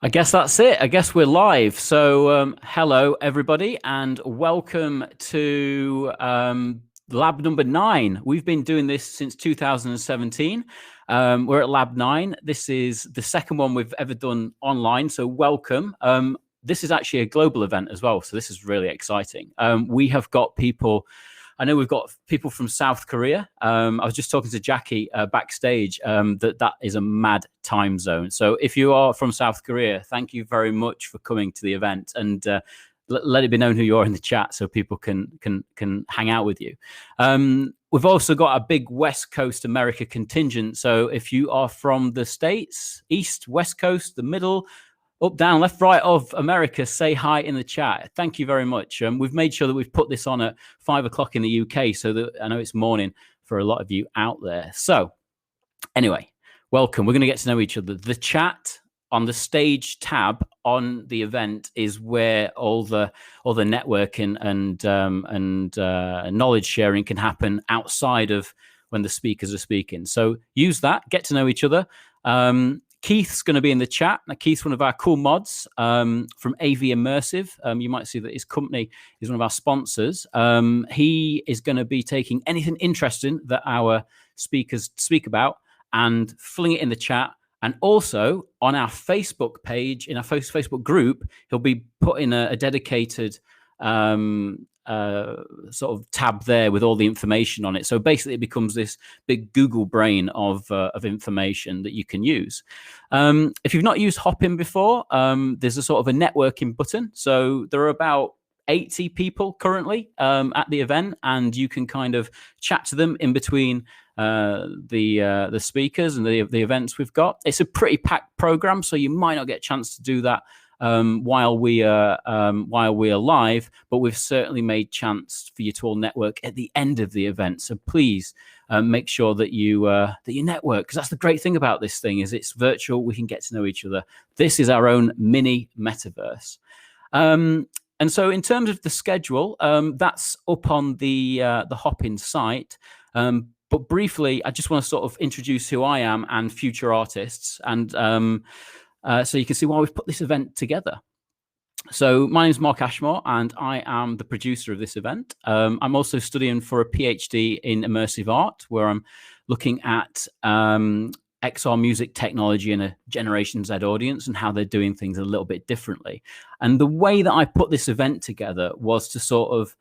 I guess that's it. I guess we're live. So, hello, everybody, and welcome to lab number 9. We've been doing this since 2017. We're at lab 9. This is the second one we've ever done online. So, welcome. This is actually a global event as well. So, this is really exciting. We have got people. I know we've got people from South Korea. I was just talking to Jackie backstage that is a mad time zone. So if you are from South Korea, thank you very much for coming to the event, and let it be known who you are in the chat so people can hang out with you. We've also got a big West Coast America contingent. So if you are from the States, East, West Coast, the middle, up, down, left, right of America, say hi in the chat. Thank you very much. We've made sure that we've put this on at 5 o'clock in the UK, so that I know it's morning for a lot of you out there. So anyway, welcome. We're going to get to know each other. The chat on the stage tab on the event is where all the networking and knowledge sharing can happen outside of when the speakers are speaking. So use that, get to know each other. Keith's going to be in the chat. Now, Keith's one of our cool mods from AV Immersive. You might see that his company is one of our sponsors. He is going to be taking anything interesting that our speakers speak about and filling it in the chat. And also on our Facebook page, in our Facebook group, he'll be putting a dedicated sort of tab there with all the information on it. So basically it becomes this big Google brain of information that you can use. If you've not used Hopin before, there's a sort of a networking button. So there are about 80 people currently at the event, and you can kind of chat to them in between the speakers and the events we've got. It's a pretty packed program, so you might not get a chance to do that while we are live, but we've certainly made chance for you to all network at the end of the event. So please make sure that you network, because that's the great thing about this thing is it's virtual. We can get to know each other. This is our own mini metaverse. And so in terms of the schedule, that's up on the Hopin site. But briefly, I just want to sort of introduce who I am and future artists, and so you can see why we've put this event together. So my name is Mark Ashmore, and I am the producer of this event. I'm also studying for a PhD in immersive art, where I'm looking at XR music technology in a Generation Z audience and how they're doing things a little bit differently. And the way that I put this event together was to sort of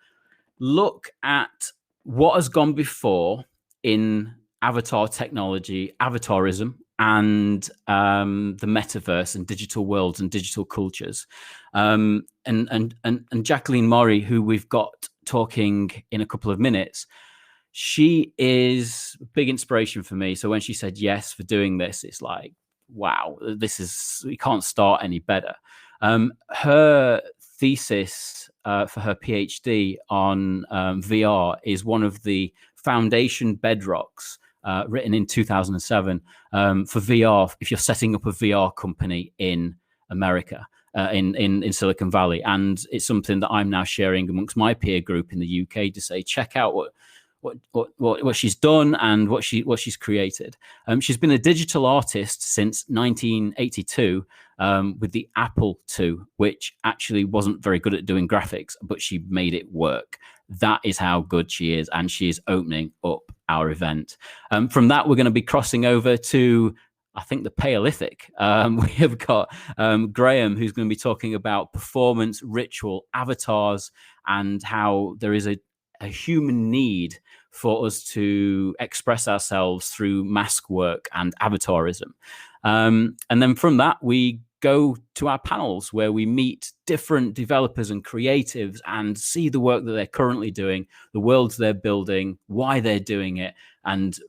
look at what has gone before in avatar technology, avatarism, and the metaverse and digital worlds and digital cultures. And Jacquelyn Morie, who we've got talking in a couple of minutes, she is a big inspiration for me. So when she said yes for doing this, it's like, wow, we can't start any better. Her thesis for her PhD on VR is one of the foundation bedrocks written in 2007 for VR, if you're setting up a VR company in America, in Silicon Valley. And it's something that I'm now sharing amongst my peer group in the UK to say, check out what she's done and what she's created. She's been a digital artist since 1982 with the Apple II, which actually wasn't very good at doing graphics, but she made it work. That is how good she is, and she is opening up our event. From that, we're going to be crossing over to, I think, the Paleolithic. We have got Graham, who's going to be talking about performance, ritual, avatars, and how there is a human need for us to express ourselves through mask work and avatarism. And then from that, we go to our panels where we meet different developers and creatives and see the work that they're currently doing, the worlds they're building, why they're doing it, and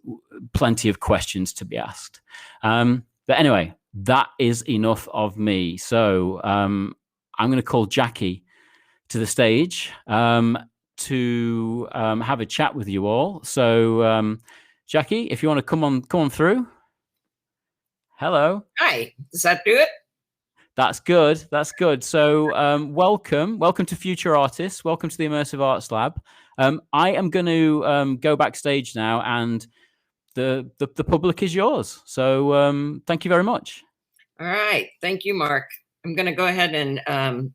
plenty of questions to be asked. But anyway, that is enough of me. So I'm going to call Jackie to the stage to have a chat with you all. So Jackie, if you want to come on through. Hello. Hi, does that do it? That's good. That's good. So welcome to Future Artists. Welcome to the Immersive Arts Lab. I am going to go backstage now, and the public is yours. So thank you very much. All right. Thank you, Mark. I'm going to go ahead and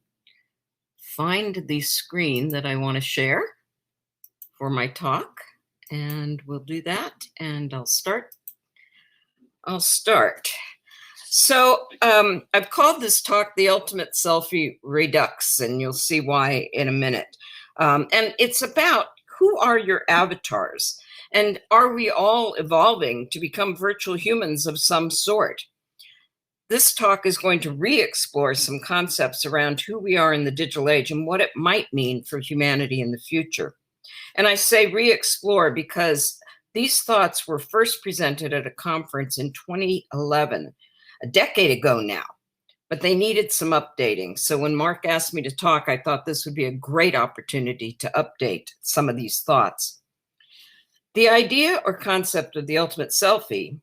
find the screen that I want to share for my talk. And we'll do that. And I'll start. So I've called this talk The Ultimate Selfie Redux, and you'll see why in a minute. And it's about who are your avatars? And are we all evolving to become virtual humans of some sort? This talk is going to re-explore some concepts around who we are in the digital age and what it might mean for humanity in the future. And I say re-explore because these thoughts were first presented at a conference in 2011, a decade ago now, but they needed some updating. So when Mark asked me to talk, I thought this would be a great opportunity to update some of these thoughts. The idea or concept of the ultimate selfie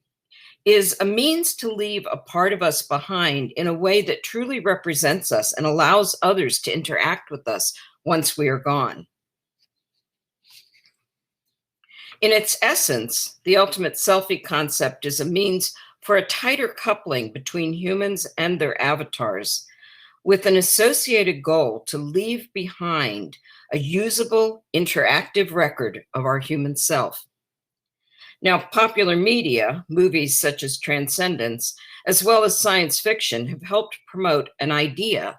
is a means to leave a part of us behind in a way that truly represents us and allows others to interact with us once we are gone. In its essence, the ultimate selfie concept is a means for a tighter coupling between humans and their avatars, with an associated goal to leave behind a usable, interactive record of our human self. Now, popular media, movies such as Transcendence, as well as science fiction, have helped promote an idea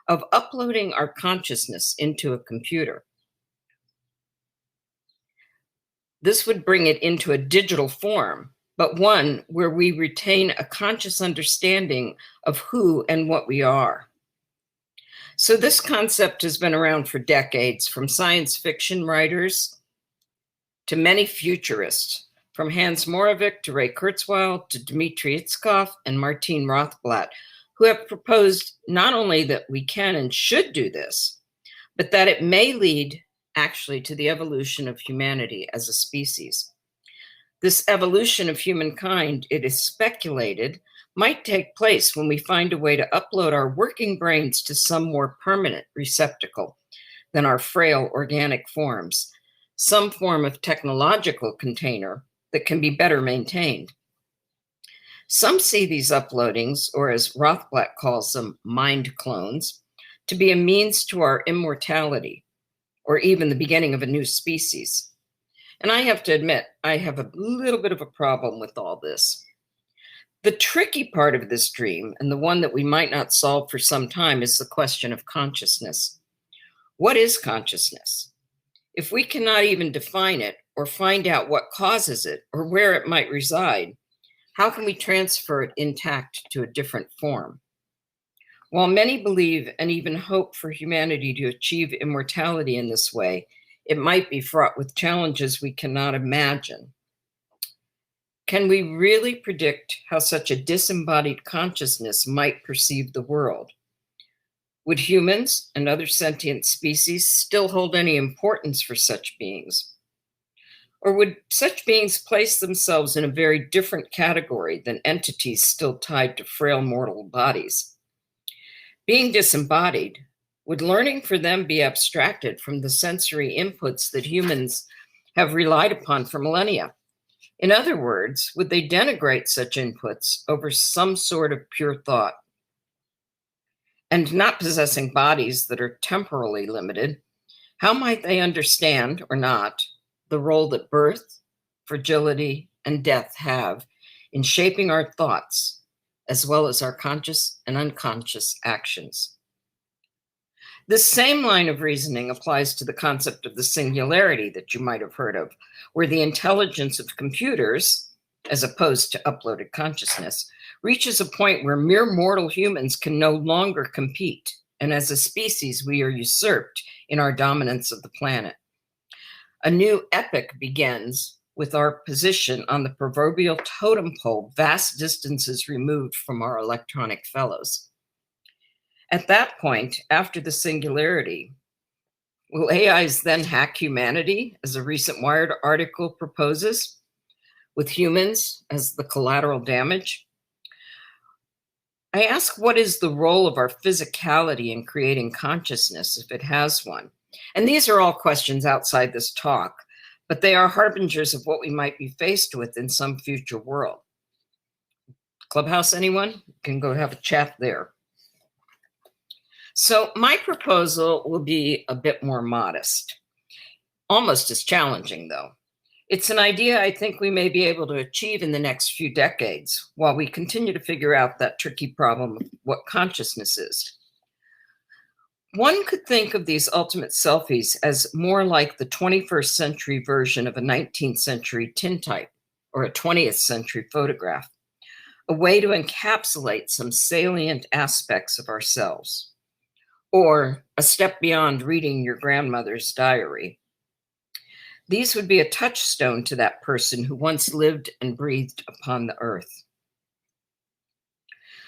of uploading our consciousness into a computer. This would bring it into a digital form, but one where we retain a conscious understanding of who and what we are. So this concept has been around for decades, from science fiction writers to many futurists, from Hans Moravec to Ray Kurzweil to Dmitry Itzkov and Martine Rothblatt, who have proposed not only that we can and should do this, but that it may lead actually to the evolution of humanity as a species. This evolution of humankind, it is speculated, might take place when we find a way to upload our working brains to some more permanent receptacle than our frail organic forms, some form of technological container that can be better maintained. Some see these uploadings, or as Rothblatt calls them, mind clones, to be a means to our immortality, or even the beginning of a new species. And I have to admit, I have a little bit of a problem with all this. The tricky part of this dream, and the one that we might not solve for some time, is the question of consciousness. What is consciousness? If we cannot even define it or find out what causes it or where it might reside, how can we transfer it intact to a different form? While many believe and even hope for humanity to achieve immortality in this way, it might be fraught with challenges we cannot imagine. Can we really predict how such a disembodied consciousness might perceive the world? Would humans and other sentient species still hold any importance for such beings? Or would such beings place themselves in a very different category than entities still tied to frail mortal bodies? Being disembodied, would learning for them be abstracted from the sensory inputs that humans have relied upon for millennia? In other words, would they denigrate such inputs over some sort of pure thought? And not possessing bodies that are temporally limited, how might they understand, or not, the role that birth, fragility, and death have in shaping our thoughts, as well as our conscious and unconscious actions? This same line of reasoning applies to the concept of the singularity that you might have heard of, where the intelligence of computers, as opposed to uploaded consciousness, reaches a point where mere mortal humans can no longer compete, and as a species, we are usurped in our dominance of the planet. A new epoch begins with our position on the proverbial totem pole, vast distances removed from our electronic fellows. At that point, after the singularity, will AIs then hack humanity, as a recent Wired article proposes, with humans as the collateral damage? I ask, what is the role of our physicality in creating consciousness, if it has one? And these are all questions outside this talk, but they are harbingers of what we might be faced with in some future world. Clubhouse, anyone? Can go have a chat there. So my proposal will be a bit more modest, almost as challenging though. It's an idea I think we may be able to achieve in the next few decades while we continue to figure out that tricky problem of what consciousness is. One could think of these ultimate selfies as more like the 21st century version of a 19th century tintype or a 20th century photograph, a way to encapsulate some salient aspects of ourselves, or a step beyond reading your grandmother's diary. These would be a touchstone to that person who once lived and breathed upon the earth.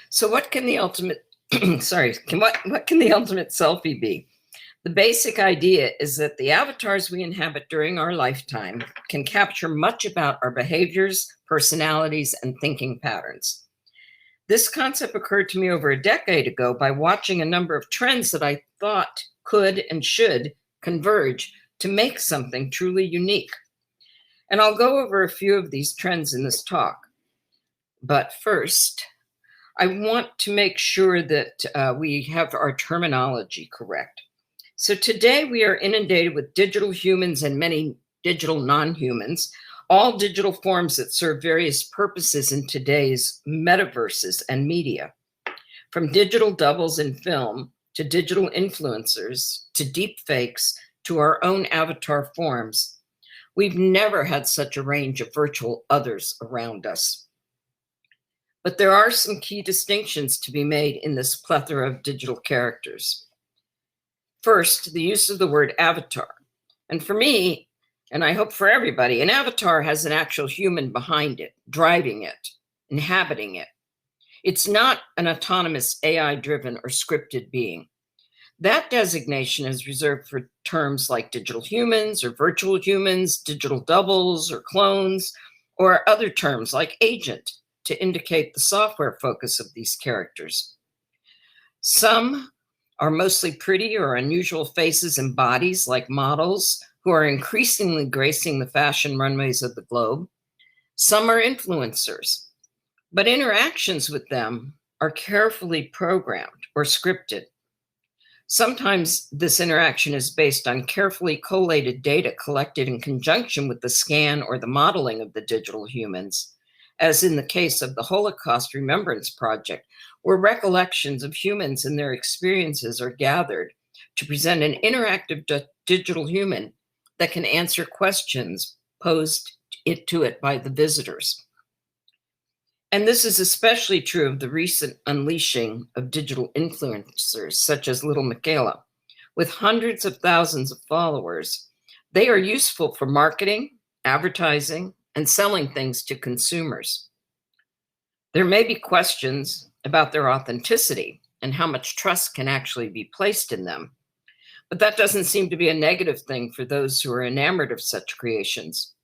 So what can the ultimate, what can the ultimate selfie be? The basic idea is that the avatars we inhabit during our lifetime can capture much about our behaviors, personalities, and thinking patterns. This concept occurred to me over a decade ago by watching a number of trends that I thought could and should converge to make something truly unique. And I'll go over a few of these trends in this talk. But first, I want to make sure that we have our terminology correct. So today we are inundated with digital humans and many digital non-humans, all digital forms that serve various purposes in today's metaverses and media. From digital doubles in film, to digital influencers, to deep fakes, to our own avatar forms. We've never had such a range of virtual others around us. But there are some key distinctions to be made in this plethora of digital characters. First, the use of the word avatar. And for me, and I hope for everybody, an avatar has an actual human behind it, driving it, inhabiting it. It's not an autonomous AI-driven or scripted being. That designation is reserved for terms like digital humans or virtual humans, digital doubles or clones, or other terms like agent to indicate the software focus of these characters. Some are mostly pretty or unusual faces and bodies like models who are increasingly gracing the fashion runways of the globe. Some are influencers, but interactions with them are carefully programmed or scripted. Sometimes this interaction is based on carefully collated data collected in conjunction with the scan or the modeling of the digital humans, as in the case of the Holocaust Remembrance Project, where recollections of humans and their experiences are gathered to present an interactive digital human that can answer questions posed to it by the visitors. And this is especially true of the recent unleashing of digital influencers, such as Little Michaela. With hundreds of thousands of followers, they are useful for marketing, advertising, and selling things to consumers. There may be questions about their authenticity and how much trust can actually be placed in them, but that doesn't seem to be a negative thing for those who are enamored of such creations.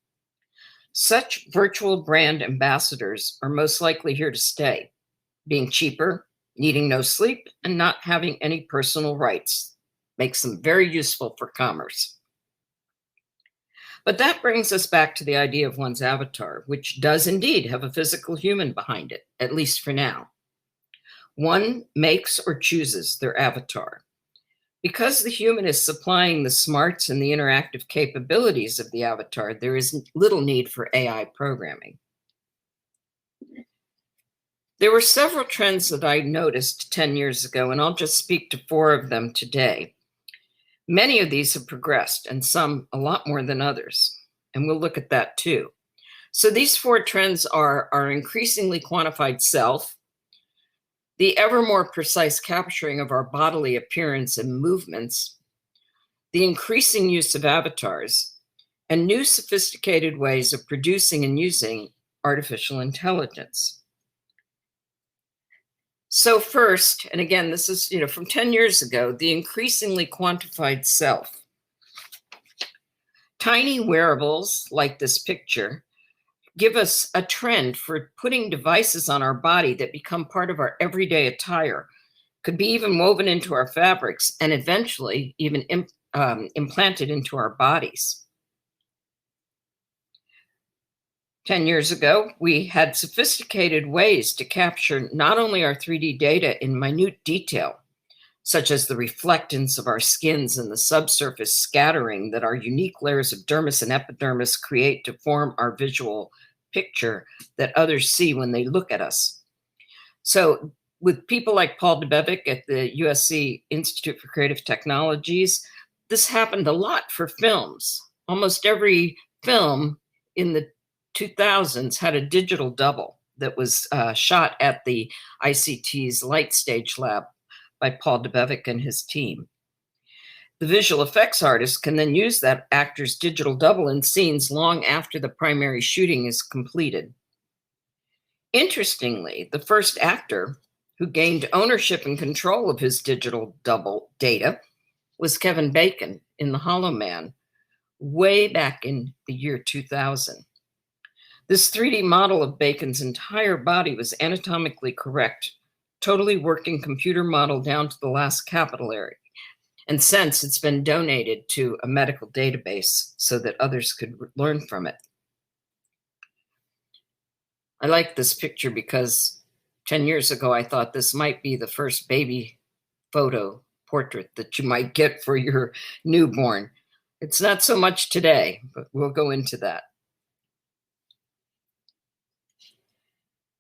Such virtual brand ambassadors are most likely here to stay, being cheaper, needing no sleep, and not having any personal rights. Makes them very useful for commerce. But that brings us back to the idea of one's avatar, which does indeed have a physical human behind it, at least for now. One makes or chooses their avatar. Because the human is supplying the smarts and the interactive capabilities of the avatar, there is little need for AI programming. There were several trends that I noticed 10 years ago, and I'll just speak to 4 of them today. Many of these have progressed, and some a lot more than others, and we'll look at that too. So these 4 trends are our increasingly quantified self, the ever more precise capturing of our bodily appearance and movements, the increasing use of avatars, and new sophisticated ways of producing and using artificial intelligence. So first, and again, this is from 10 years ago, the increasingly quantified self. Tiny wearables like this picture give us a trend for putting devices on our body that become part of our everyday attire, could be even woven into our fabrics, and eventually even implanted into our bodies. 10 years ago, we had sophisticated ways to capture not only our 3D data in minute detail, such as the reflectance of our skins and the subsurface scattering that our unique layers of dermis and epidermis create to form our visual picture that others see when they look at us. So with people like Paul Debevec at the USC Institute for Creative Technologies, this happened a lot for films. Almost every film in the 2000s had a digital double that was shot at the ICT's Light Stage Lab by Paul Debevec and his team. The visual effects artist can then use that actor's digital double in scenes long after the primary shooting is completed. Interestingly, the first actor who gained ownership and control of his digital double data was Kevin Bacon in The Hollow Man, way back in the year 2000. This 3D model of Bacon's entire body was anatomically correct, totally working computer model down to the last capillary. And since it's been donated to a medical database so that others could learn from it. I like this picture because 10 years ago, I thought this might be the first baby photo portrait that you might get for your newborn. It's not so much today, but we'll go into that.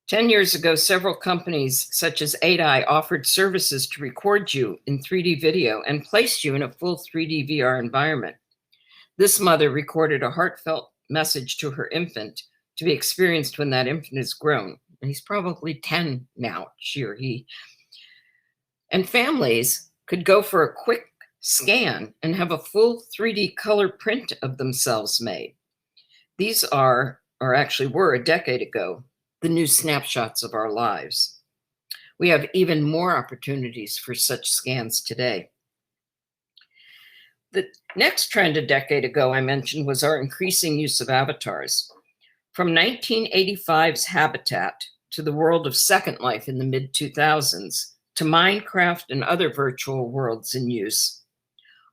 10 years ago, several companies such as 8i offered services to record you in 3D video and place you in a full 3D VR environment. This mother recorded a heartfelt message to her infant to be experienced when that infant is grown. And he's probably 10 now, she or he. And families could go for a quick scan and have a full 3D color print of themselves made. These are, or actually were a decade ago, the new snapshots of our lives. We have even more opportunities for such scans today. The next trend a decade ago I mentioned was our increasing use of avatars. From 1985's Habitat to the world of Second Life in the mid-2000s, to Minecraft and other virtual worlds in use,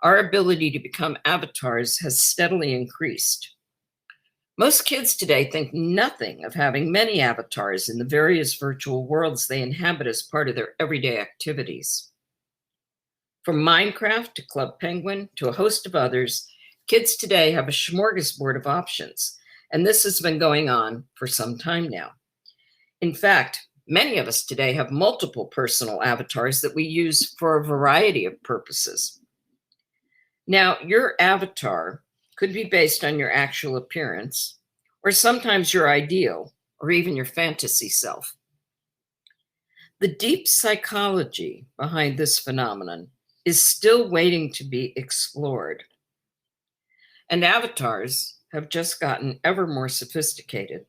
our ability to become avatars has steadily increased. Most kids today think nothing of having many avatars in the various virtual worlds they inhabit as part of their everyday activities. From Minecraft to Club Penguin to a host of others, kids today have a smorgasbord of options, and this has been going on for some time now. In fact, many of us today have multiple personal avatars that we use for a variety of purposes. Now, your avatar could be based on your actual appearance, or sometimes your ideal, or even your fantasy self. The deep psychology behind this phenomenon is still waiting to be explored. And avatars have just gotten ever more sophisticated.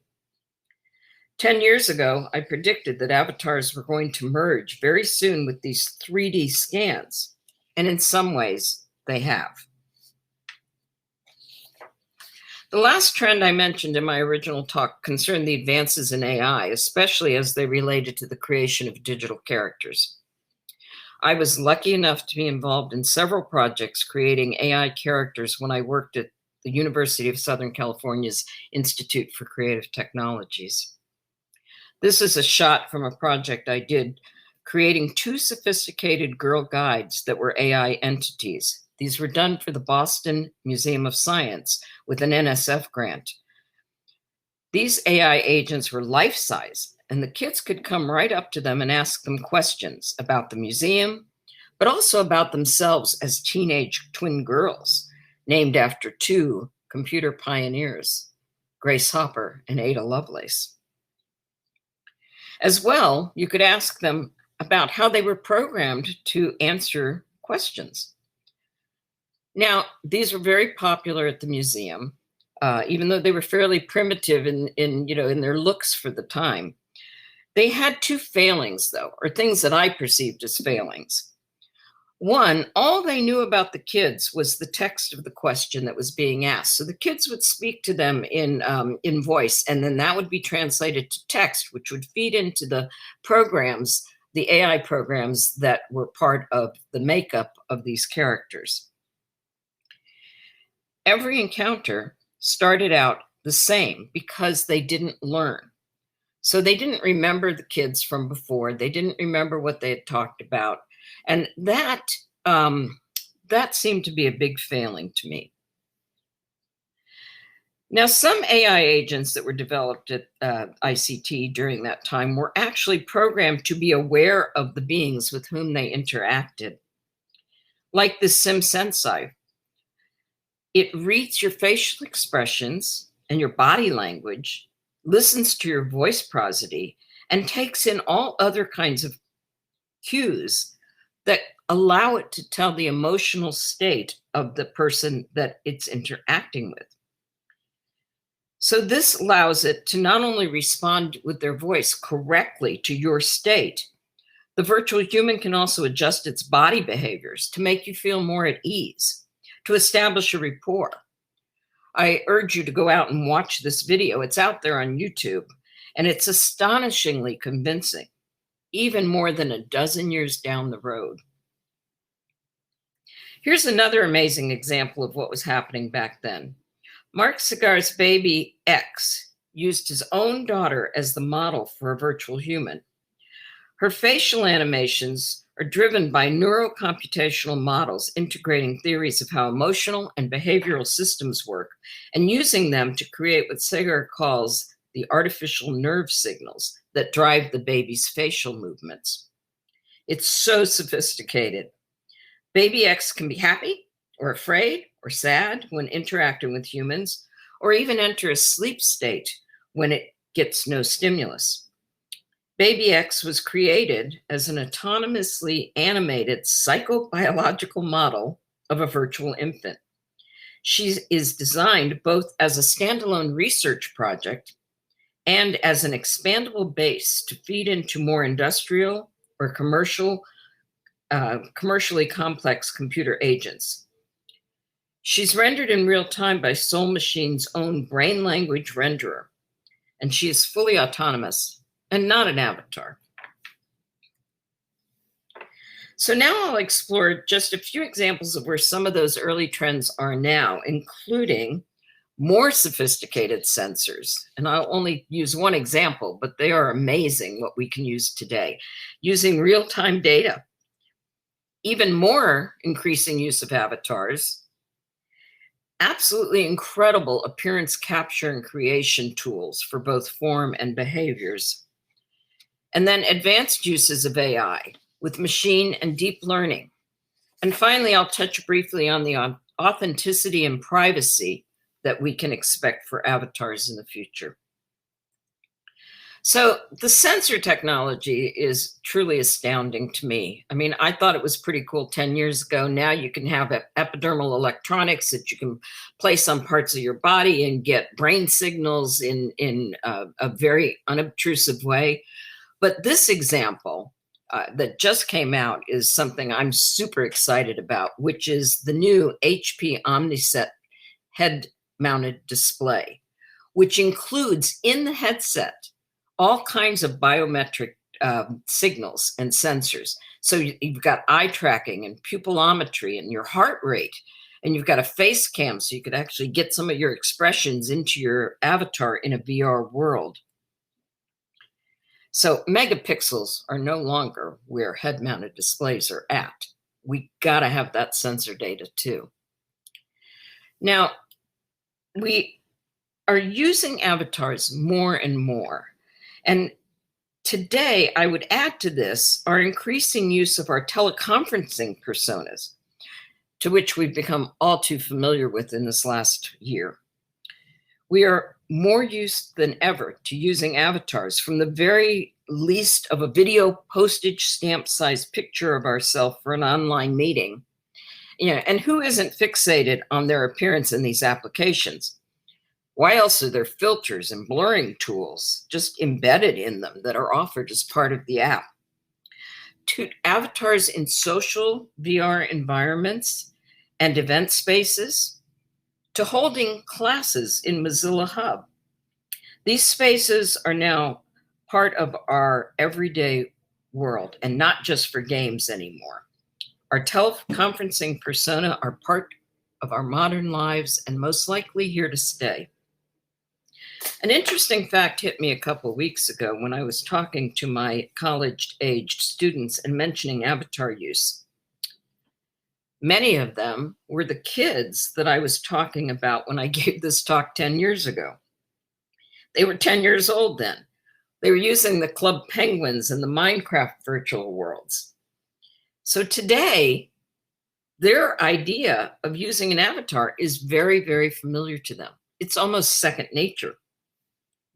10 years ago, I predicted that avatars were going to merge very soon with these 3D scans, and in some ways, they have. The last trend I mentioned in my original talk concerned the advances in AI, especially as they related to the creation of digital characters. I was lucky enough to be involved in several projects creating AI characters when I worked at the University of Southern California's Institute for Creative Technologies. This is a shot from a project I did creating 2 sophisticated girl guides that were AI entities. These were done for the Boston Museum of Science with an NSF grant. These AI agents were life-size, and the kids could come right up to them and ask them questions about the museum, but also about themselves as teenage twin girls, named after 2 computer pioneers, Grace Hopper and Ada Lovelace. As well, you could ask them about how they were programmed to answer questions. Now, these were very popular at the museum, even though they were fairly primitive in their looks for the time. They had 2 failings, though, or things that I perceived as failings. One, all they knew about the kids was the text of the question that was being asked. So the kids would speak to them in voice, and then that would be translated to text, which would feed into the programs, the AI programs that were part of the makeup of these characters. Every encounter started out the same because they didn't learn. So they didn't remember the kids from before. They didn't remember what they had talked about. And that seemed to be a big failing to me. Now, some AI agents that were developed at ICT during that time were actually programmed to be aware of the beings with whom they interacted. Like the SimSensei. It reads your facial expressions and your body language, listens to your voice prosody, and takes in all other kinds of cues that allow it to tell the emotional state of the person that it's interacting with. So this allows it to not only respond with their voice correctly to your state, the virtual human can also adjust its body behaviors to make you feel more at ease, to establish a rapport. I urge you to go out and watch this video. It's out there on YouTube, and it's astonishingly convincing, even more than a dozen years down the road. Here's another amazing example of what was happening back then. Mark Segar's baby X used his own daughter as the model for a virtual human. Her facial animations are driven by neurocomputational models integrating theories of how emotional and behavioral systems work and using them to create what Segar calls the artificial nerve signals that drive the baby's facial movements. It's so sophisticated. Baby X can be happy or afraid or sad when interacting with humans, or even enter a sleep state when it gets no stimulus. Baby X was created as an autonomously animated psychobiological model of a virtual infant. She is designed both as a standalone research project and as an expandable base to feed into more industrial or commercially complex computer agents. She's rendered in real time by Soul Machine's own brain language renderer, and she is fully autonomous and not an avatar. So now I'll explore just a few examples of where some of those early trends are now, including more sophisticated sensors. And I'll only use one example, but they are amazing what we can use today, using real-time data. Even more increasing use of avatars, absolutely incredible appearance capture and creation tools for both form and behaviors. And then advanced uses of AI with machine and deep learning. And finally, I'll touch briefly on the authenticity and privacy that we can expect for avatars in the future. So the sensor technology is truly astounding to me. I mean, I thought it was pretty cool 10 years ago. Now you can have epidermal electronics that you can place on parts of your body and get brain signals in a very unobtrusive way. But this example that just came out is something I'm super excited about, which is the new HP OmniSet head-mounted display, which includes in the headset all kinds of biometric signals and sensors. So you've got eye tracking and pupillometry and your heart rate, and you've got a face cam so you could actually get some of your expressions into your avatar in a VR world. So megapixels are no longer where head-mounted displays are at. We gotta have that sensor data too. Now, we are using avatars more and more. And today, I would add to this our increasing use of our teleconferencing personas, to which we've become all too familiar with in this last year. We are more used than ever to using avatars, from the very least of a video postage stamp sized picture of ourselves for an online meeting. And who isn't fixated on their appearance in these applications? Why else are there filters and blurring tools just embedded in them that are offered as part of the app? To avatars in social VR environments and event spaces, to holding classes in Mozilla Hub. These spaces are now part of our everyday world and not just for games anymore. Our teleconferencing persona are part of our modern lives and most likely here to stay. An interesting fact hit me a couple of weeks ago when I was talking to my college-aged students and mentioning avatar use. Many of them were the kids that I was talking about when I gave this talk 10 years ago. They were 10 years old then. They were using the Club Penguins and the Minecraft virtual worlds. So today, their idea of using an avatar is very, very familiar to them. It's almost second nature.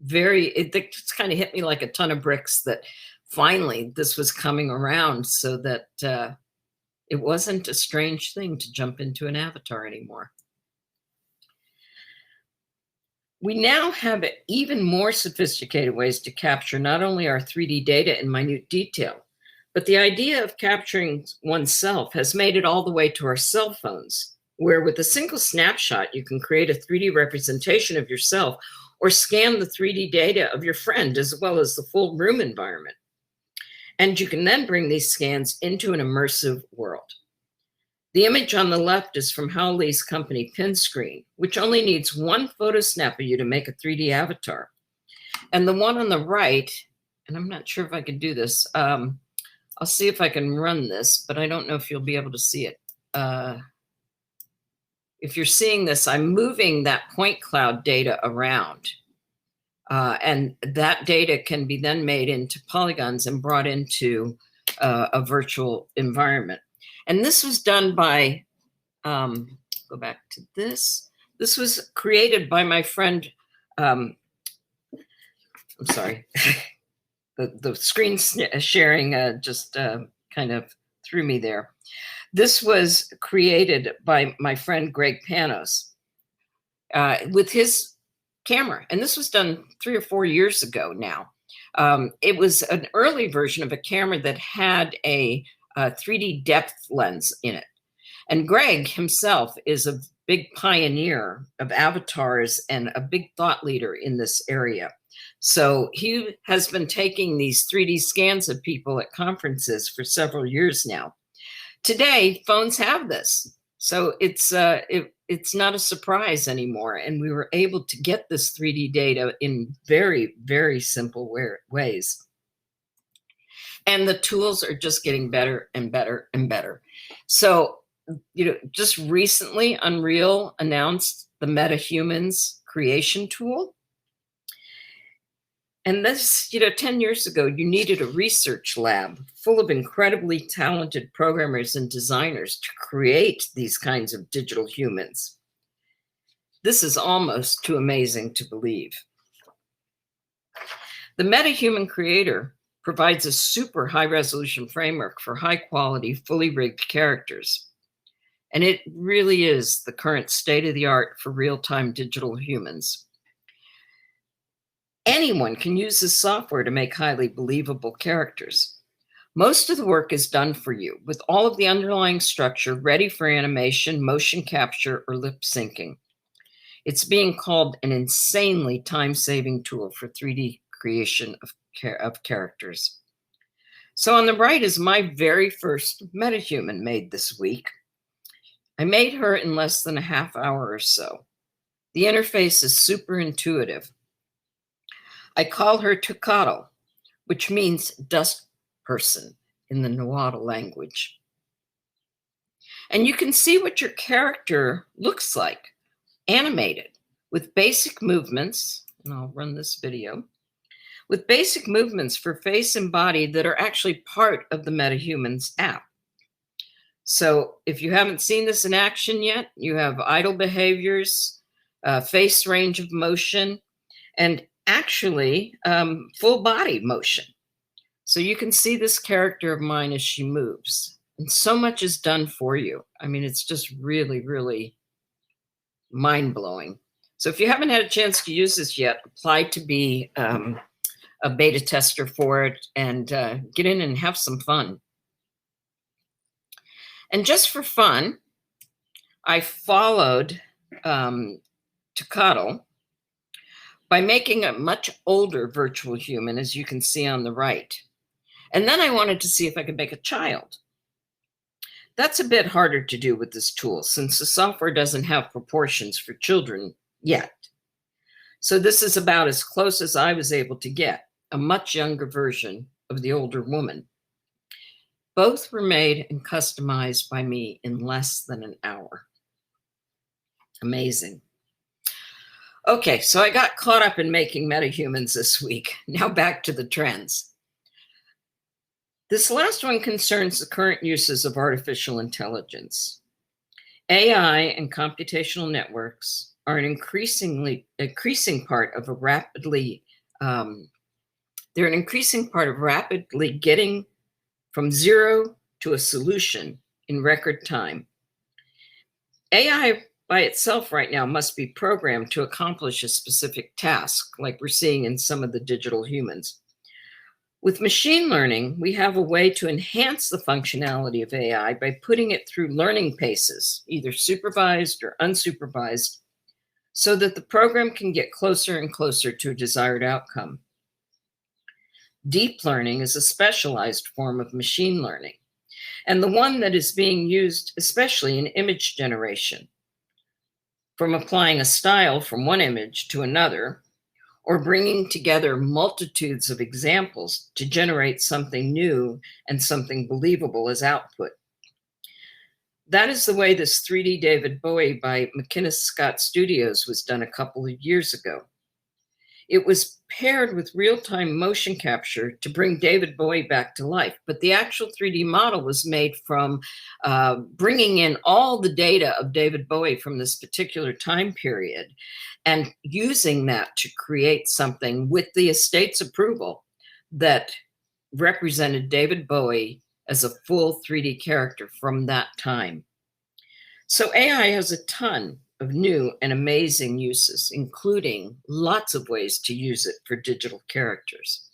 It's kind of hit me like a ton of bricks that finally this was coming around, so that it wasn't a strange thing to jump into an avatar anymore. We now have even more sophisticated ways to capture not only our 3D data in minute detail, but the idea of capturing oneself has made it all the way to our cell phones, where with a single snapshot, you can create a 3D representation of yourself or scan the 3D data of your friend as well as the full room environment. And you can then bring these scans into an immersive world. The image on the left is from Hal Lee's company Pinscreen, which only needs one photo snap of you to make a 3D avatar. And the one on the right, and I'm not sure if I can do this, I'll see if I can run this, but I don't know if you'll be able to see it. If you're seeing this, I'm moving that point cloud data around. And that data can be then made into polygons and brought into a virtual environment. And this was done by, go back to this. This was created by my friend, I'm sorry, the screen sharing just kind of threw me there. This was created by my friend Greg Panos with his camera. And this was done 3 or 4 years ago now. It was an early version of a camera that had a 3D depth lens in it. And Greg himself is a big pioneer of avatars and a big thought leader in this area. So he has been taking these 3D scans of people at conferences for several years now. Today, phones have this. So it's not a surprise anymore. And we were able to get this 3D data in very, very simple ways. And the tools are just getting better and better and better. So, just recently, Unreal announced the MetaHumans creation tool. And this, 10 years ago, you needed a research lab full of incredibly talented programmers and designers to create these kinds of digital humans. This is almost too amazing to believe. The MetaHuman Creator provides a super high-resolution framework for high-quality, fully rigged characters. And it really is the current state-of-the-art for real-time digital humans. Anyone can use this software to make highly believable characters. Most of the work is done for you, with all of the underlying structure ready for animation, motion capture, or lip syncing. It's being called an insanely time-saving tool for 3D creation of characters. So on the right is my very first MetaHuman made this week. I made her in less than a half hour or so. The interface is super intuitive. I call her Tucatl, which means dust person in the Nahuatl language. And you can see what your character looks like, animated, with basic movements, and I'll run this video, with basic movements for face and body that are actually part of the MetaHumans app. So if you haven't seen this in action yet, you have idle behaviors, face range of motion, and actually full body motion. So you can see this character of mine as she moves. And so much is done for you. I mean, it's just really, really mind-blowing. So if you haven't had a chance to use this yet, apply to be a beta tester for it and get in and have some fun. And just for fun, I followed Tucatl by making a much older virtual human, as you can see on the right. And then I wanted to see if I could make a child. That's a bit harder to do with this tool since the software doesn't have proportions for children yet. So this is about as close as I was able to get, a much younger version of the older woman. Both were made and customized by me in less than an hour. Amazing. Okay, so I got caught up in making metahumans this week. Now back to the trends. This last one concerns the current uses of artificial intelligence. AI and computational networks are an increasing part of rapidly getting from zero to a solution in record time. AI by itself right now must be programmed to accomplish a specific task, like we're seeing in some of the digital humans. With machine learning, we have a way to enhance the functionality of AI by putting it through learning paces, either supervised or unsupervised, so that the program can get closer and closer to a desired outcome. Deep learning is a specialized form of machine learning, and the one that is being used especially in image generation, from applying a style from one image to another, or bringing together multitudes of examples to generate something new and something believable as output. That is the way this 3D David Bowie by McInnes Scott Studios was done a couple of years ago. It was paired with real-time motion capture to bring David Bowie back to life, but the actual 3D model was made from bringing in all the data of David Bowie from this particular time period and using that to create something with the estate's approval that represented David Bowie as a full 3D character from that time. So AI has a ton of new and amazing uses, including lots of ways to use it for digital characters.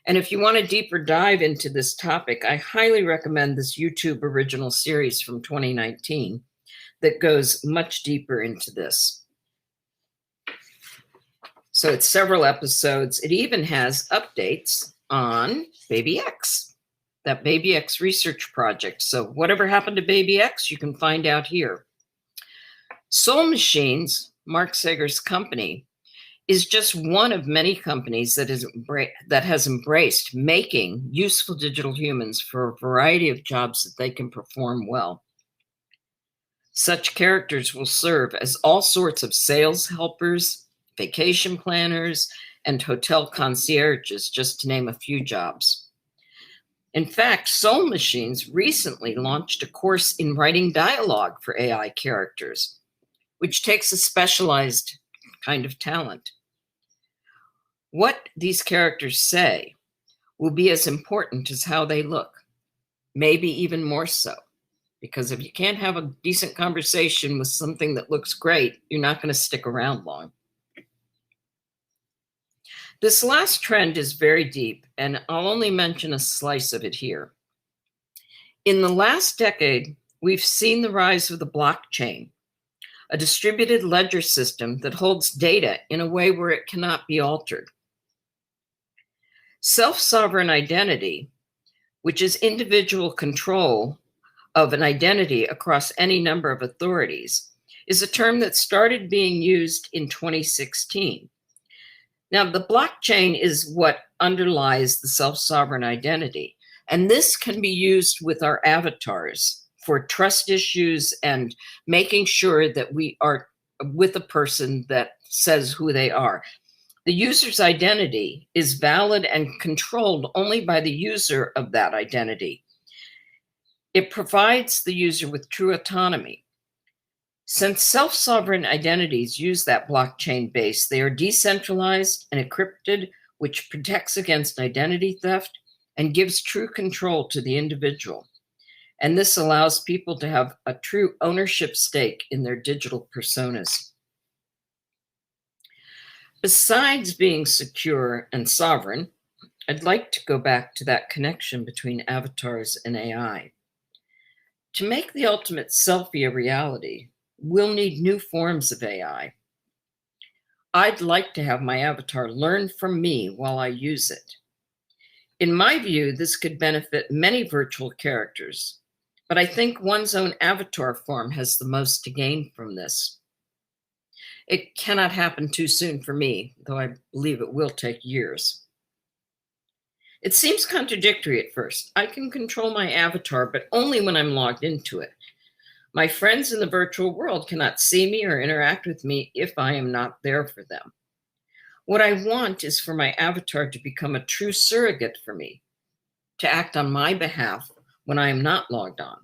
And if you want a deeper dive into this topic, I highly recommend this YouTube original series from 2019 that goes much deeper into this. So it's several episodes. It even has updates on Baby X, that Baby X research project. So whatever happened to Baby X, you can find out here. Soul Machines, Mark Sager's company, is just one of many companies that has embraced making useful digital humans for a variety of jobs that they can perform well. Such characters will serve as all sorts of sales helpers, vacation planners, and hotel concierges, just to name a few jobs. In fact, Soul Machines recently launched a course in writing dialogue for AI characters, which takes a specialized kind of talent. What these characters say will be as important as how they look, maybe even more so, because if you can't have a decent conversation with something that looks great, you're not going to stick around long. This last trend is very deep, and I'll only mention a slice of it here. In the last decade, we've seen the rise of the blockchain, a distributed ledger system that holds data in a way where it cannot be altered. Self-sovereign identity, which is individual control of an identity across any number of authorities, is a term that started being used in 2016. Now, the blockchain is what underlies the self-sovereign identity, and this can be used with our avatars for trust issues and making sure that we are with a person that says who they are. The user's identity is valid and controlled only by the user of that identity. It provides the user with true autonomy. Since self-sovereign identities use that blockchain base, they are decentralized and encrypted, which protects against identity theft and gives true control to the individual. And this allows people to have a true ownership stake in their digital personas. Besides being secure and sovereign, I'd like to go back to that connection between avatars and AI. To make the ultimate selfie a reality, we'll need new forms of AI. I'd like to have my avatar learn from me while I use it. In my view, this could benefit many virtual characters, but I think one's own avatar form has the most to gain from this. It cannot happen too soon for me, though I believe it will take years. It seems contradictory at first. I can control my avatar, but only when I'm logged into it. My friends in the virtual world cannot see me or interact with me if I am not there for them. What I want is for my avatar to become a true surrogate for me, to act on my behalf when I am not logged on.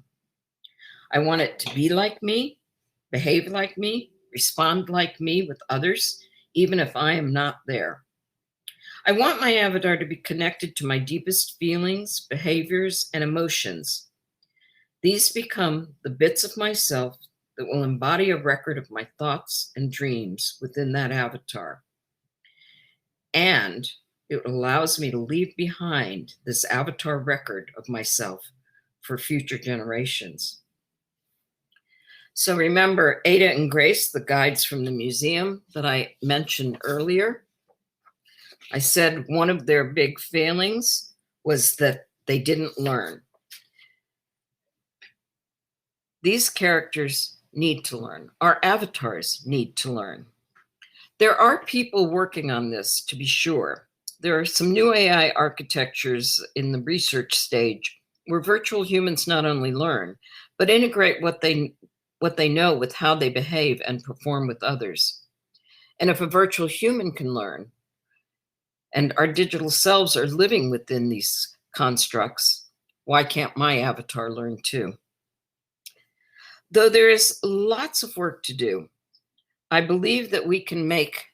I want it to be like me, behave like me, respond like me with others, even if I am not there. I want my avatar to be connected to my deepest feelings, behaviors, and emotions. These become the bits of myself that will embody a record of my thoughts and dreams within that avatar. And it allows me to leave behind this avatar record of myself for future generations. So remember Ada and Grace, the guides from the museum that I mentioned earlier. I said one of their big failings was that they didn't learn. These characters need to learn. Our avatars need to learn. There are people working on this, to be sure. There are some new AI architectures in the research stage where virtual humans not only learn, but integrate what they know with how they behave and perform with others. And if a virtual human can learn, and our digital selves are living within these constructs, why can't my avatar learn too? Though there is lots of work to do, I believe that we can make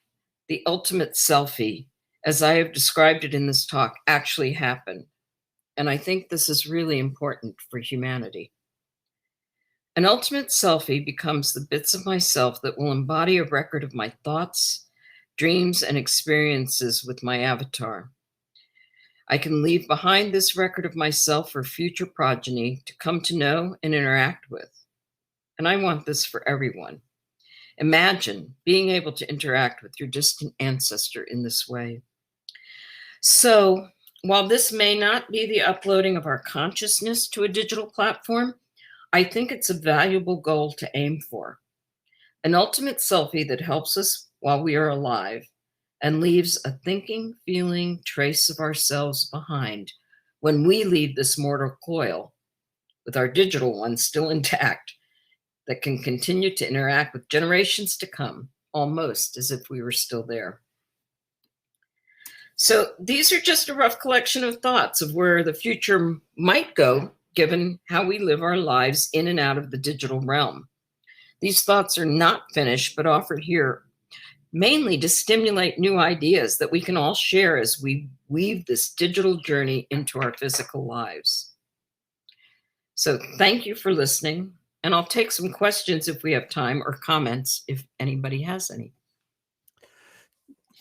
the ultimate selfie, as I have described it in this talk, actually happen. And I think this is really important for humanity. An ultimate selfie becomes the bits of myself that will embody a record of my thoughts, dreams, and experiences with my avatar. I can leave behind this record of myself for future progeny to come to know and interact with. And I want this for everyone. Imagine being able to interact with your distant ancestor in this way. So, while this may not be the uploading of our consciousness to a digital platform, I think it's a valuable goal to aim for. An ultimate selfie that helps us while we are alive and leaves a thinking, feeling trace of ourselves behind when we leave this mortal coil, with our digital one still intact, that can continue to interact with generations to come, almost as if we were still there. So these are just a rough collection of thoughts of where the future might go, given how we live our lives in and out of the digital realm. These thoughts are not finished, but offered here mainly to stimulate new ideas that we can all share as we weave this digital journey into our physical lives. So thank you for listening. And I'll take some questions if we have time, or comments if anybody has any.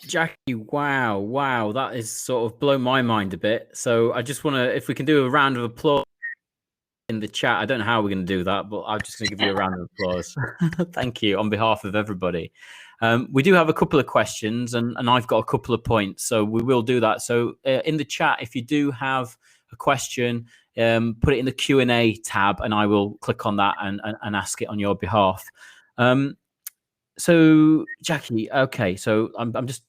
Jackie, wow, that is sort of blown my mind a bit. So I just want to, if we can do a round of applause in the chat. I don't know how we're going to do that, but I'm just going to give you a round of applause. Thank you on behalf of everybody. We do have a couple of questions, and I've got a couple of points, so we will do that. So in the chat, if you do have a question, put it in the Q&A tab, and I will click on that and ask it on your behalf. So Jackie, okay, so I'm just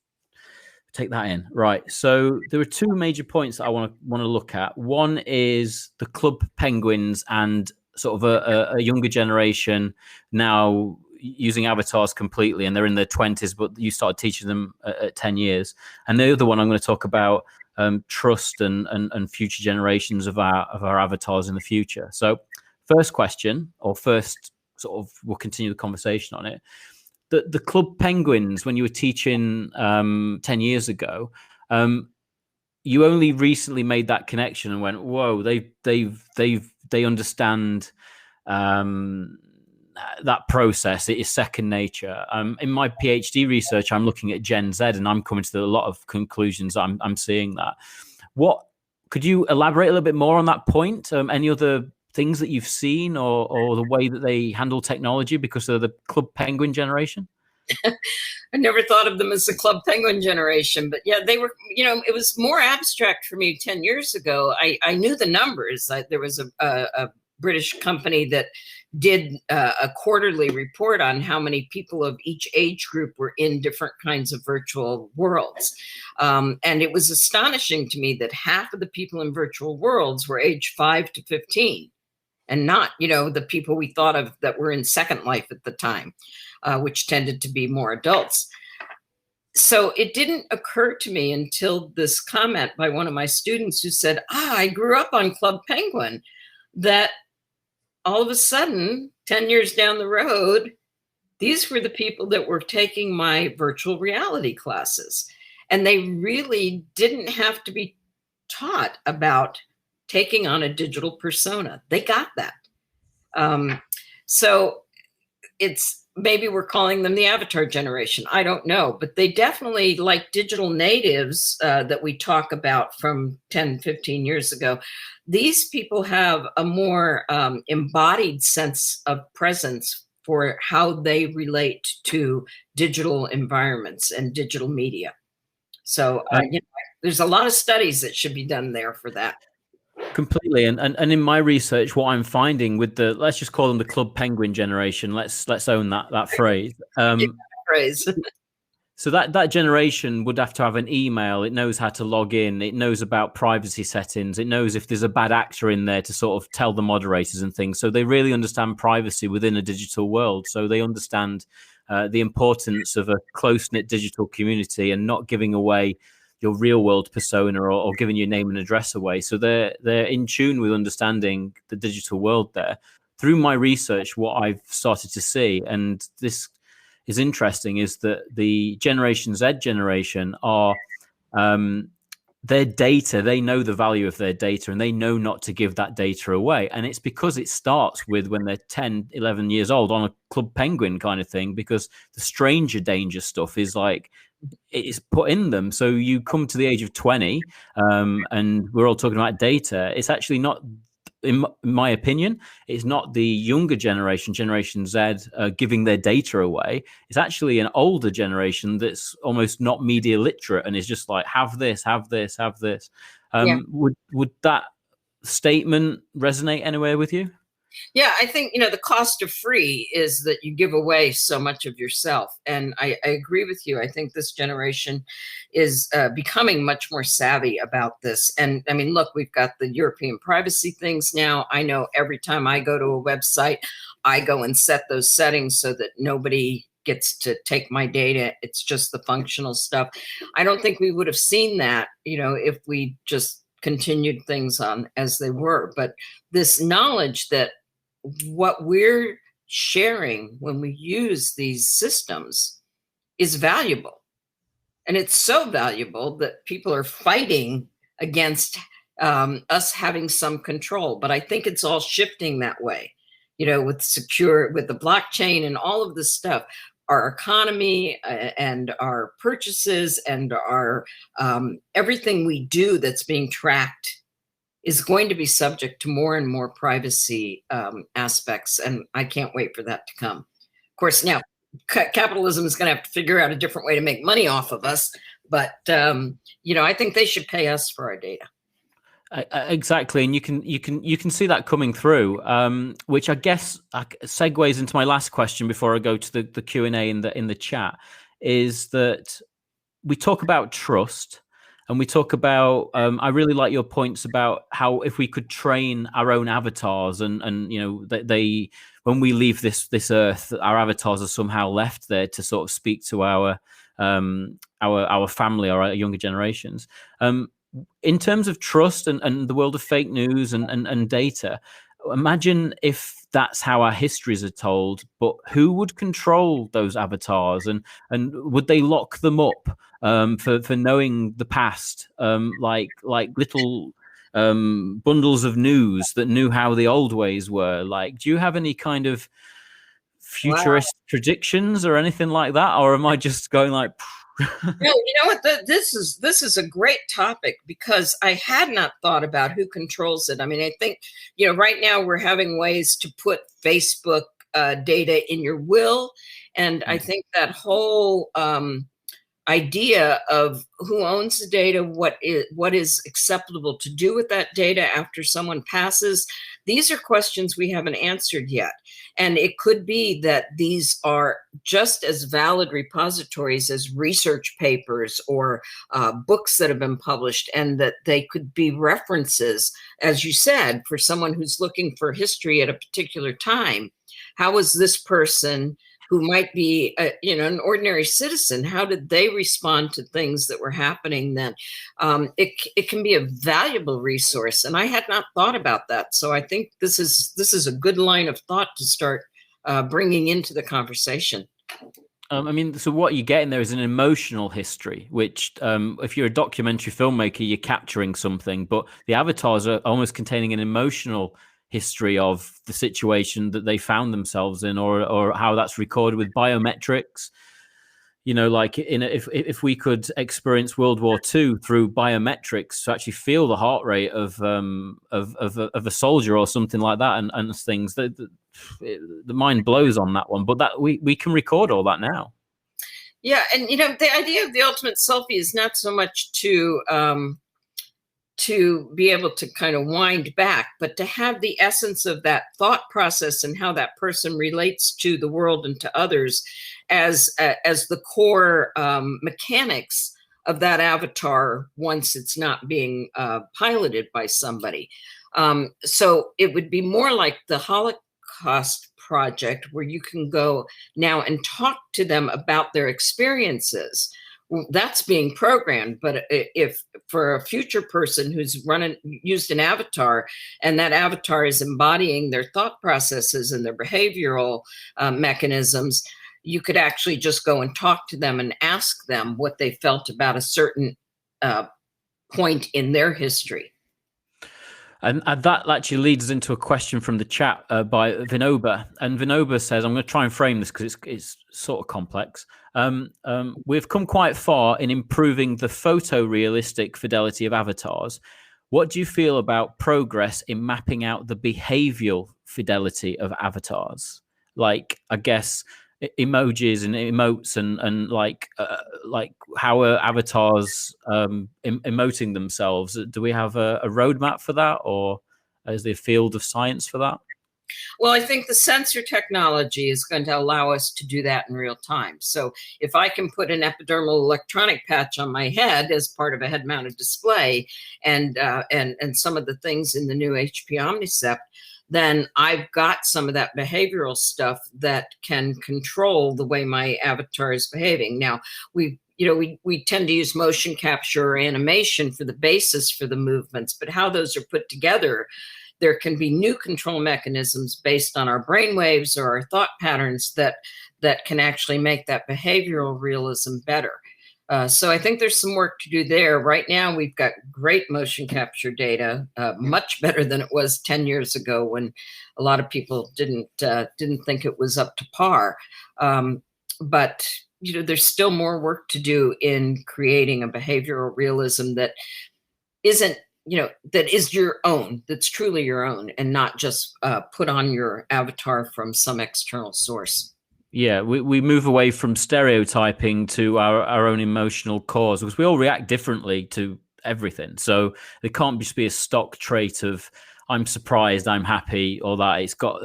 take that in. Right. So there are two major points that I want to look at. One is the club penguins and sort of a younger generation now using avatars completely, and they're in their 20s, but you started teaching them at 10 years. And the other one I'm going to talk about trust and future generations of our avatars in the future. So first question, or first sort of, we'll continue the conversation on it. The club penguins, when you were teaching 10 years ago, you only recently made that connection and went, whoa, they understand that process. It is second nature. In my PhD research, I'm looking at Gen Z, and I'm coming to a lot of conclusions. I'm seeing that. What could you elaborate a little bit more on that point? Any other things that you've seen, or the way that they handle technology because of the club penguin generation? I never thought of them as the club penguin generation, but yeah, they were, it was more abstract for me 10 years ago. I knew the numbers. There was a British company that did a quarterly report on how many people of each age group were in different kinds of virtual worlds. And it was astonishing to me that half of the people in virtual worlds were age 5 to 15, and not, the people we thought of that were in Second Life at the time, which tended to be more adults. So it didn't occur to me until this comment by one of my students who said, I grew up on Club Penguin, that all of a sudden, 10 years down the road, these were the people that were taking my virtual reality classes. And they really didn't have to be taught about taking on a digital persona. They got that. So it's, maybe we're calling them the avatar generation. I don't know, but they definitely, like digital natives that we talk about from 10, 15 years ago, these people have a more embodied sense of presence for how they relate to digital environments and digital media. So there's a lot of studies that should be done there for that. Completely. And in my research, what I'm finding with the, let's just call them the Club Penguin generation, let's own that phrase. So that generation would have to have an email. It knows how to log in. It knows about privacy settings. It knows if there's a bad actor in there to sort of tell the moderators and things. So they really understand privacy within a digital world. So they understand the importance of a close-knit digital community and not giving away your real world persona or giving your name and address away. So they're in tune with understanding the digital world there. Through my research, what I've started to see, and this is interesting, is that the Generation Z generation are their data, they know the value of their data and they know not to give that data away. And it's because it starts with when they're 10, 11 years old on a Club Penguin kind of thing, because the stranger danger stuff is like, it's put in them. So you come to the age of 20 and we're all talking about data. It's actually not, in my opinion, it's not the younger generation, Generation Z, giving their data away. It's actually an older generation that's almost not media literate and is just like, have this, have this, have this. Would that statement resonate anywhere with you? Yeah, I think, the cost of free is that you give away so much of yourself. And I agree with you. I think this generation is becoming much more savvy about this. And I mean, look, we've got the European privacy things now. I know every time I go to a website, I go and set those settings so that nobody gets to take my data. It's just the functional stuff. I don't think we would have seen that, if we just continued things on as they were. But this knowledge that what we're sharing when we use these systems is valuable. And it's so valuable that people are fighting against us having some control. But I think it's all shifting that way, with the blockchain and all of this stuff. Our economy and our purchases and our everything we do that's being tracked is going to be subject to more and more privacy aspects. And I can't wait for that to come. Of course, now capitalism is going to have to figure out a different way to make money off of us. But, I think they should pay us for our data. Exactly, and you can see that coming through, which I guess segues into my last question before I go to the Q&A in the chat. Is that we talk about trust, and we talk about. I really like your points about how if we could train our own avatars, and they when we leave this earth, our avatars are somehow left there to sort of speak to our family or our younger generations. In terms of trust and the world of fake news and data, imagine if that's how our histories are told, but who would control those avatars and would they lock them up for knowing the past, like little bundles of news that knew how the old ways were? Like, do you have any kind of futurist predictions or anything like that? Or am I just going like... No, you know what? This is a great topic because I had not thought about who controls it. I mean, I think, right now we're having ways to put Facebook data in your will. And I think that whole idea of who owns the data, what is acceptable to do with that data after someone passes. These are questions we haven't answered yet. And it could be that these are just as valid repositories as research papers or books that have been published, and that they could be references, as you said, for someone who's looking for history at a particular time. How was this person, who might be an ordinary citizen, how did they respond to things that were happening then? It can be a valuable resource, and I had not thought about that. So I think this is a good line of thought to start bringing into the conversation. I mean, so what you get in there is an emotional history, which if you're a documentary filmmaker, you're capturing something, but the avatars are almost containing an emotional history of the situation that they found themselves in, or how that's recorded with biometrics. Like if we could experience World War II through biometrics, to actually feel the heart rate of a soldier or something like that, and things, the mind blows on that one. But that we can record all that now. Yeah, and the idea of the ultimate selfie is not so much to be able to kind of wind back, but to have the essence of that thought process and how that person relates to the world and to others as the core mechanics of that avatar once it's not being piloted by somebody. So it would be more like the Holocaust Project, where you can go now and talk to them about their experiences. That's being programmed. But if for a future person who's used an avatar, and that avatar is embodying their thought processes and their behavioral mechanisms, you could actually just go and talk to them and ask them what they felt about a certain point in their history. And that actually leads us into a question from the chat by Vinoba. And Vinoba says, I'm going to try and frame this because it's sort of complex. We've come quite far in improving the photorealistic fidelity of avatars. What do you feel about progress in mapping out the behavioral fidelity of avatars? Like, I guess, emojis and emotes and like how are avatars emoting themselves? Do we have a roadmap for that, or is there a field of science for that? Well, I think the sensor technology is going to allow us to do that in real time. So if I can put an epidermal electronic patch on my head as part of a head-mounted display, and some of the things in the new HP Omnicept, then I've got some of that behavioral stuff that can control the way my avatar is behaving. Now, we tend to use motion capture or animation for the basis for the movements, but how those are put together, there can be new control mechanisms based on our brainwaves or our thought patterns that can actually make that behavioral realism better. So I think there's some work to do there. Right now, we've got great motion capture data, much better than it was 10 years ago, when a lot of people didn't think it was up to par. But there's still more work to do in creating a behavioral realism that isn't, that is your own, that's truly your own, and not just put on your avatar from some external source. Yeah, we move away from stereotyping to our own emotional cause, because we all react differently to everything. So there can't just be a stock trait of I'm surprised, I'm happy, or that. It's got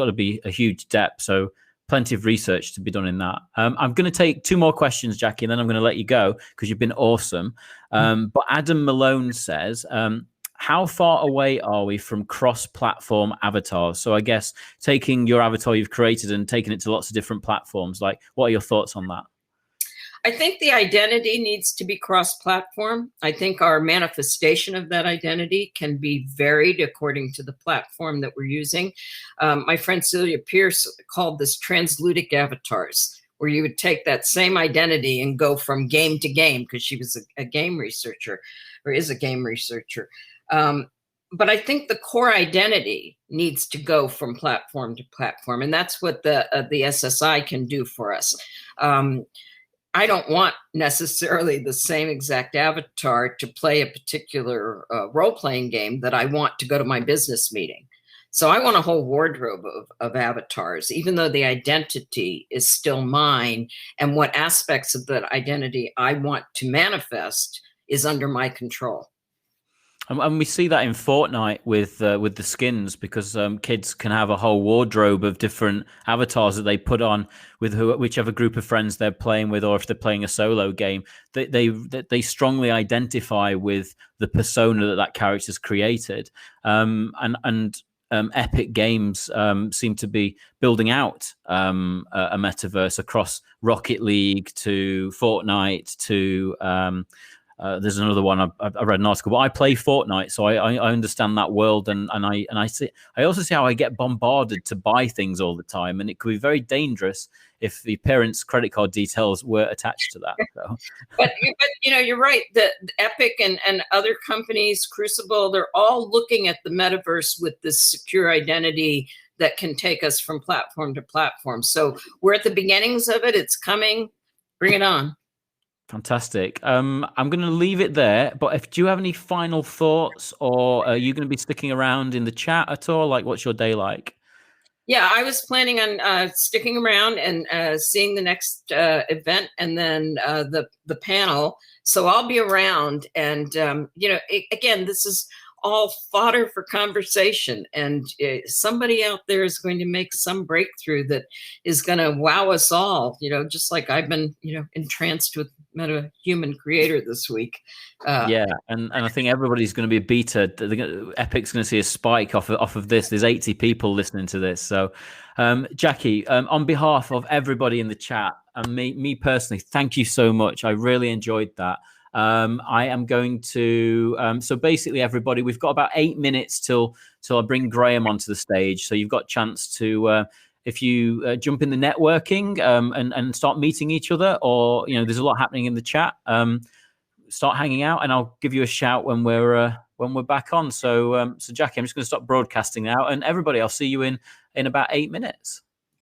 to be a huge depth. So plenty of research to be done in that. I'm going to take two more questions, Jackie, and then I'm going to let you go because you've been awesome. But Adam Malone says, how far away are we from cross-platform avatars? So I guess taking your avatar you've created and taking it to lots of different platforms, like, what are your thoughts on that? I think the identity needs to be cross-platform. I think our manifestation of that identity can be varied according to the platform that we're using. My friend Celia Pierce called this transludic avatars, where you would take that same identity and go from game to game, because she was a game researcher, or is a game researcher. But I think the core identity needs to go from platform to platform, and that's what the SSI can do for us. I don't want necessarily the same exact avatar to play a particular role-playing game that I want to go to my business meeting. So I want a whole wardrobe of avatars, even though the identity is still mine, and what aspects of that identity I want to manifest is under my control. And we see that in Fortnite with the skins, because kids can have a whole wardrobe of different avatars that they put on with whichever group of friends they're playing with, or if they're playing a solo game, they strongly identify with the persona that character's created. And Epic Games seem to be building out a metaverse across Rocket League to Fortnite to there's another one. I read an article, but I play Fortnite, so I understand that world, and I see. I also see how I get bombarded to buy things all the time, and it could be very dangerous if the parents' credit card details were attached to that. So. but you're right. The Epic and other companies, Crucible, they're all looking at the metaverse with this secure identity that can take us from platform to platform. So we're at the beginnings of it. It's coming. Bring it on. Fantastic. I'm going to leave it there. But do you have any final thoughts, or are you going to be sticking around in the chat at all? Like, what's your day like? Yeah, I was planning on sticking around and seeing the next event, and then the panel. So I'll be around, and again, this is all fodder for conversation, and somebody out there is going to make some breakthrough that is going to wow us all. Just like I've been, entranced with Meta Human Creator this week. Yeah, and I think everybody's going to be a beta. Epic's going to see a spike off of this. There's 80 people listening to this. So, Jackie, on behalf of everybody in the chat and me personally, thank you so much. I really enjoyed that. I am going to. So basically, everybody, we've got about 8 minutes till I bring Graham onto the stage. So you've got a chance to. If you jump in the networking and start meeting each other, or there's a lot happening in the chat. Start hanging out, and I'll give you a shout when we're back on. So Jackie, I'm just going to stop broadcasting now, and everybody, I'll see you in about 8 minutes.